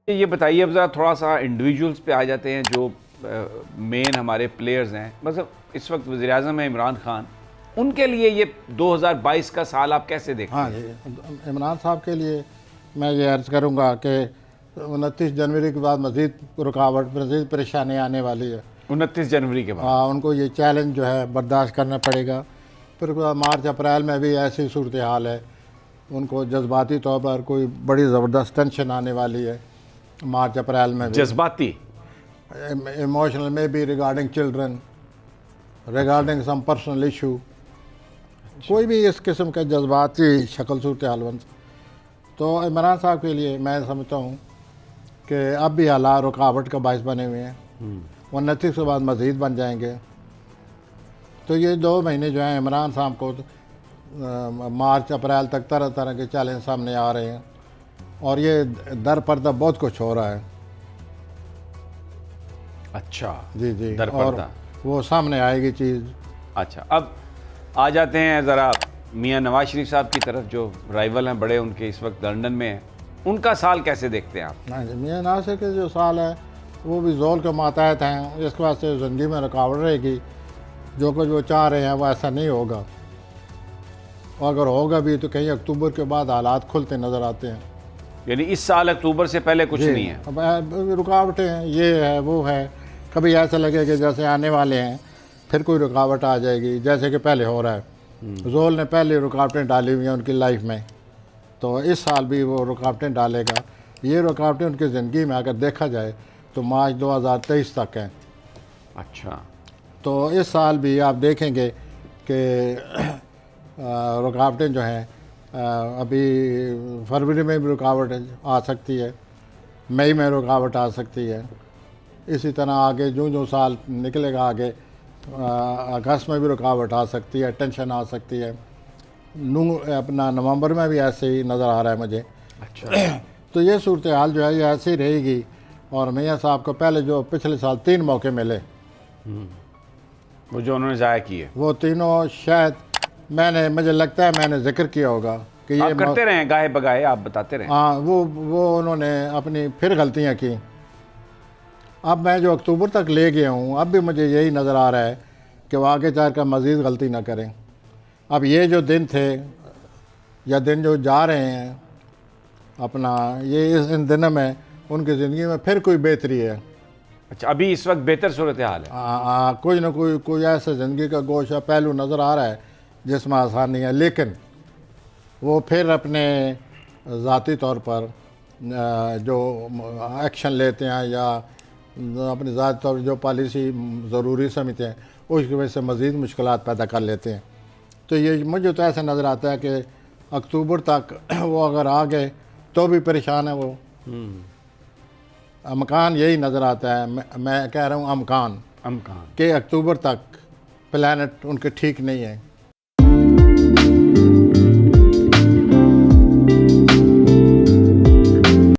ये बताइए, अब ज़रा थोड़ा सा इंडिविजुअल्स पे आ जाते हैं जो मेन हमारे प्लेयर्स हैं। मतलब इस वक्त वज़ीर-ए-आज़म है इमरान खान, उनके लिए ये 2022 का साल आप कैसे देखते हाँ हैं? जी, इमरान साहब के लिए मैं ये अर्ज़ करूँगा कि 29 जनवरी के बाद मज़ीद रुकावट, मज़ीद परेशानी आने वाली है। 29 जनवरी के बाद? हाँ, उनको ये चैलेंज जो है बर्दाश्त करना पड़ेगा। फिर मार्च अप्रैल में भी ऐसी सूरत हाल है, उनको जज्बाती तौर पर कोई बड़ी ज़बरदस्त टेंशन आने वाली है मार्च अप्रैल में भी। जज्बाती? इमोशनल में भी, regarding children, regarding some personal issue, कोई भी इस किस्म के जज्बाती शक्ल सूरत हाल बन। तो इमरान साहब के लिए मैं समझता हूँ कि अब भी हालात रुकावट का बायस बने हुए हैं, 29 के बाद मज़ीद बन जाएंगे। तो ये 2 महीने जो हैं इमरान साहब को मार्च अप्रैल तक तरह तरह के चैलेंज सामने आ रहे हैं और ये दर पर्दा बहुत कुछ हो रहा है। अच्छा, जी जी, दर और पर्दा। वो सामने आएगी चीज़। अच्छा, अब आ जाते हैं ज़रा मियाँ नवाज शरीफ साहब की तरफ, जो राइवल हैं बड़े उनके, इस वक्त लंदन में हैं। उनका साल कैसे देखते हैं आप? हाँ जी, मियाँ नासिर के जो साल है वो भी ज़ोल के मातहत हैं, इसके वास्ते ज़िंदगी में रुकावट रहेगी। जो कुछ वो चाह रहे हैं वो ऐसा नहीं होगा, और अगर होगा भी तो कहीं अक्टूबर के बाद हालात खुलते नज़र आते हैं। यानी इस साल अक्टूबर से पहले कुछ नहीं है? अब रुकावटें हैं, ये है वो है, कभी ऐसा लगे कि जैसे आने वाले हैं फिर कोई रुकावट आ जाएगी, जैसे कि पहले हो रहा है। ज़ोल ने पहले रुकावटें डाली हुई हैं उनकी लाइफ में, तो इस साल भी वो रुकावटें डालेगा। ये रुकावटें उनकी ज़िंदगी में अगर देखा जाए तो मार्च 2023 तक हैं। अच्छा, तो इस साल भी आप देखेंगे कि रुकावटें जो हैं अभी फरवरी में भी रुकावट आ सकती है, मई में रुकावट आ सकती है, इसी तरह आगे जो साल निकलेगा आगे अगस्त में भी रुकावट आ सकती है, टेंशन आ सकती है। अपना नवंबर में भी ऐसे ही नज़र आ रहा है मुझे। अच्छा। तो ये सूरत हाल जो है ये ऐसी ही रहेगी। और मियाँ साहब को पहले जो पिछले साल 3 मौके मिले, वो जो उन्होंने ज़ाया किए, वो तीनों शायद मुझे लगता है मैंने जिक्र किया होगा कि ये आप करते रहे गाहे बगाहे, आप बताते रहे। हाँ, वो उन्होंने अपनी फिर गलतियाँ की। अब मैं जो अक्टूबर तक ले गया हूँ, अब भी मुझे यही नज़र आ रहा है कि वो आगे चल कर मज़ीद गलती ना करें। अब ये जो दिन थे या दिन जो जा रहे हैं अपना, ये इन दिनों में उनकी ज़िंदगी में फिर कोई बेहतरी है। अच्छा, अभी इस वक्त बेहतर सूरत हाल है? कोई ना कोई ऐसा ज़िंदगी का गोशा पहलू नज़र आ रहा है जिसमें आसानी है, लेकिन वो फिर अपने ज़ाती तौर पर जो एक्शन लेते हैं या अपने ज़ाती तौर पर जो पॉलिसी ज़रूरी समझते हैं उसकी वजह से मज़ीद मुश्किलात पैदा कर लेते हैं। तो ये मुझे तो ऐसा नज़र आता है कि अक्टूबर तक वो अगर आ गए तो भी परेशान है वो। अमकान यही नज़र आता है, मैं कह रहा हूँ अमकान अमकान कि अक्टूबर तक प्लानट उनके ठीक नहीं है।